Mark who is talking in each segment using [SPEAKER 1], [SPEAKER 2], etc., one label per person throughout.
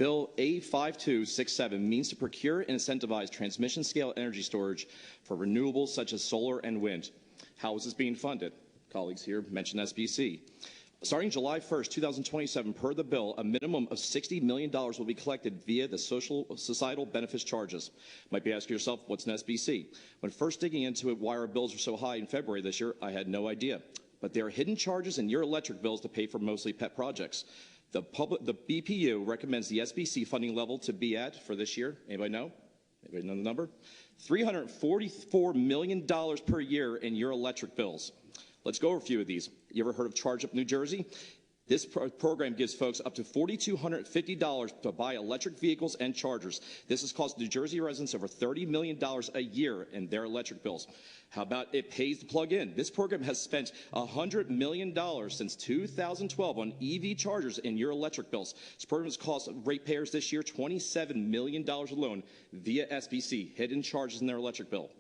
[SPEAKER 1] Bill A5267 means to procure and incentivize transmission scale energy storage for renewables such as solar and wind. How is this being funded? Colleagues here mentioned SBC. Starting July 1st, 2027, per the bill, a minimum of $60 million will be collected via the societal benefits charges. Might be asking yourself, what's an SBC? When first digging into it, why our bills were so high in February this year, I had no idea. But there are hidden charges in your electric bills to pay for mostly pet projects. The BPU recommends the SBC funding level to be at, for this year, anybody know? Anybody know the number? $344 million per year in your electric bills. Let's go over a few of these. You ever heard of Charge Up New Jersey? This program gives folks up to $4,250 to buy electric vehicles and chargers. This has cost New Jersey residents over $30 million a year in their electric bills. How about it pays to plug in? This program has spent $100 million since 2012 on EV chargers in your electric bills. This program has cost ratepayers this year $27 million alone via SBC, hidden charges in their electric bill.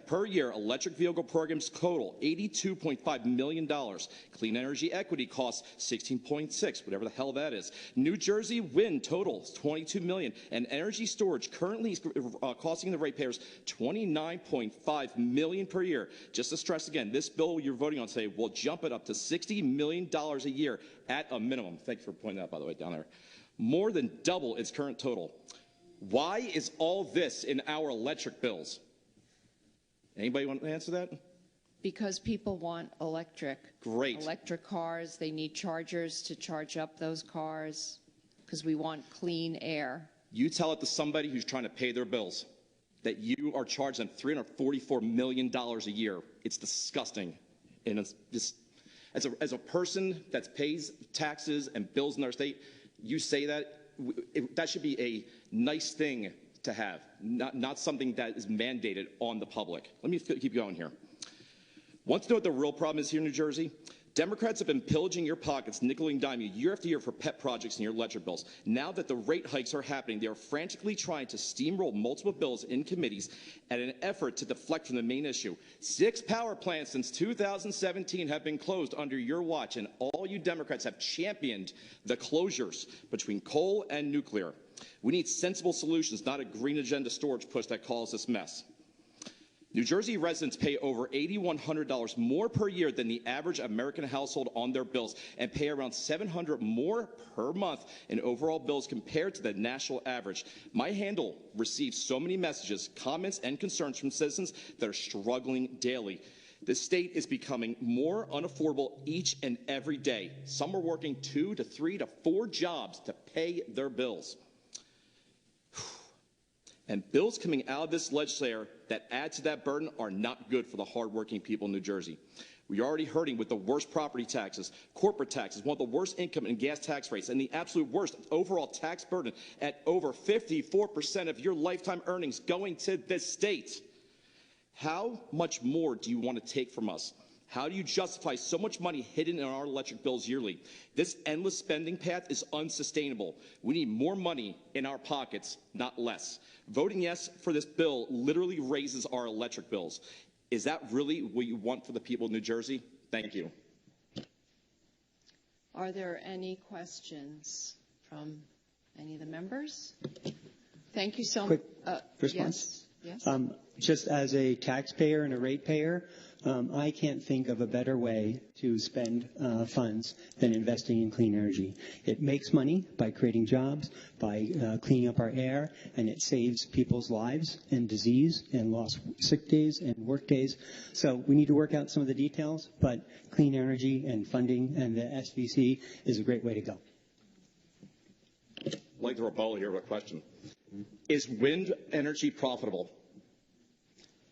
[SPEAKER 1] Per year, electric vehicle programs total $82.5 million. Clean energy equity costs $16.6, whatever the hell that is. New Jersey wind totals $22 million, and energy storage currently is costing the ratepayers $29.5 million per year. Just to stress again, this bill you're voting on today will jump it up to $60 million a year at a minimum. Thank you for pointing that out, by the way, down there. More than double its current total. Why is all this in our electric bills? Anybody want to answer that?
[SPEAKER 2] Because people want electric.
[SPEAKER 1] Great.
[SPEAKER 2] Electric cars, they need chargers to charge up those cars because we want clean air.
[SPEAKER 1] You tell it to somebody who's trying to pay their bills that you are charging them $344 million a year. It's disgusting. And it's just, as a person that pays taxes and bills in our state, you say that, that should be a nice thing to have, not something that is mandated on the public. Let me keep going here. Want to know what the real problem is here in New Jersey? Democrats have been pillaging your pockets, nickel and dime you year after year for pet projects in your electric bills. Now that the rate hikes are happening, they are frantically trying to steamroll multiple bills in committees at an effort to deflect from the main issue. 6 power plants since 2017 have been closed under your watch, and all you Democrats have championed the closures between coal and nuclear. We need sensible solutions, not a green agenda storage push that caused this mess. New Jersey residents pay over $8,100 more per year than the average American household on their bills and pay around $700 more per month in overall bills compared to the national average. My handle receives so many messages, comments, and concerns from citizens that are struggling daily. The state is becoming more unaffordable each and every day. Some are working 2 to 3 to 4 jobs to pay their bills. And bills coming out of this legislature that add to that burden are not good for the hardworking people in New Jersey. We are already hurting with the worst property taxes, corporate taxes, one of the worst income and gas tax rates, and the absolute worst overall tax burden at over 54% of your lifetime earnings going to this state. How much more do you want to take from us? How do you justify so much money hidden in our electric bills yearly? This endless spending path is unsustainable. We need more money in our pockets, not less. Voting yes for this bill literally raises our electric bills. Is that really what you want for the people of New Jersey? Thank you.
[SPEAKER 2] Are there any questions from any of the members? Thank you so much.
[SPEAKER 3] Quick response?
[SPEAKER 2] Yes.
[SPEAKER 3] Just as a taxpayer and a ratepayer, I can't think of a better way to spend funds than investing in clean energy. It makes money by creating jobs, by cleaning up our air, and it saves people's lives and disease and lost sick days and work days. So we need to work out some of the details, but clean energy and funding and the SVC is a great way to go.
[SPEAKER 1] I'd like to rebuttal here with a question. Is wind energy profitable?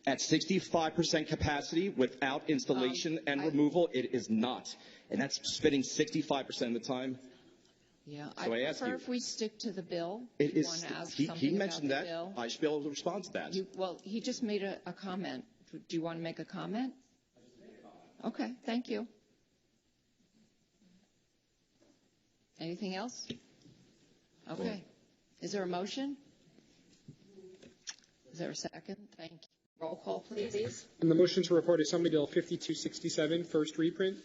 [SPEAKER 1] At 65% capacity without installation and removal, it is not. And that's spending 65% of the time.
[SPEAKER 2] Yeah,
[SPEAKER 1] so
[SPEAKER 2] I prefer if we stick to the bill.
[SPEAKER 1] It is, he mentioned that. Bill. I should be able to respond to that.
[SPEAKER 2] Well, he just made a comment. Do you want to make a comment? Okay, thank you. Anything else? Okay. Is there a motion? Is there a second? Thank you. Roll call, please.
[SPEAKER 4] On the motion to report Assembly Bill 5267, first reprint,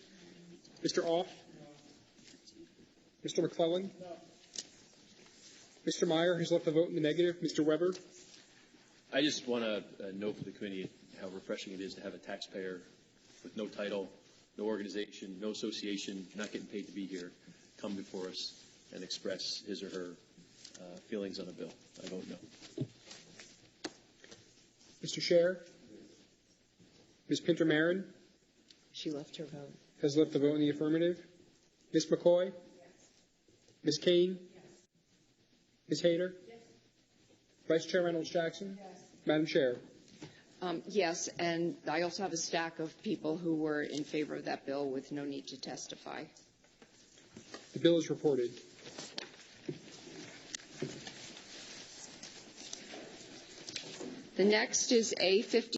[SPEAKER 4] Mr. Off? No. Mr. McClellan? No. Mr. Meyer has left the vote in the negative. Mr. Weber?
[SPEAKER 5] I just want to note for the committee how refreshing it is to have a taxpayer with no title, no organization, no association, not getting paid to be here, come before us and express his or her feelings on a bill. I vote no.
[SPEAKER 4] Mr. Scher? Ms. Pinter-Marin
[SPEAKER 2] She left her vote.
[SPEAKER 4] has left the vote in the affirmative. Ms. McCoy? Yes. Ms. Kane? Yes. Ms. Hayter? Yes. Vice Chair Reynolds-Jackson? Yes. Madam Chair?
[SPEAKER 2] Yes, and I also have a stack of people who were in favor of that bill with no need to testify.
[SPEAKER 4] The bill is reported.
[SPEAKER 2] The next is A50.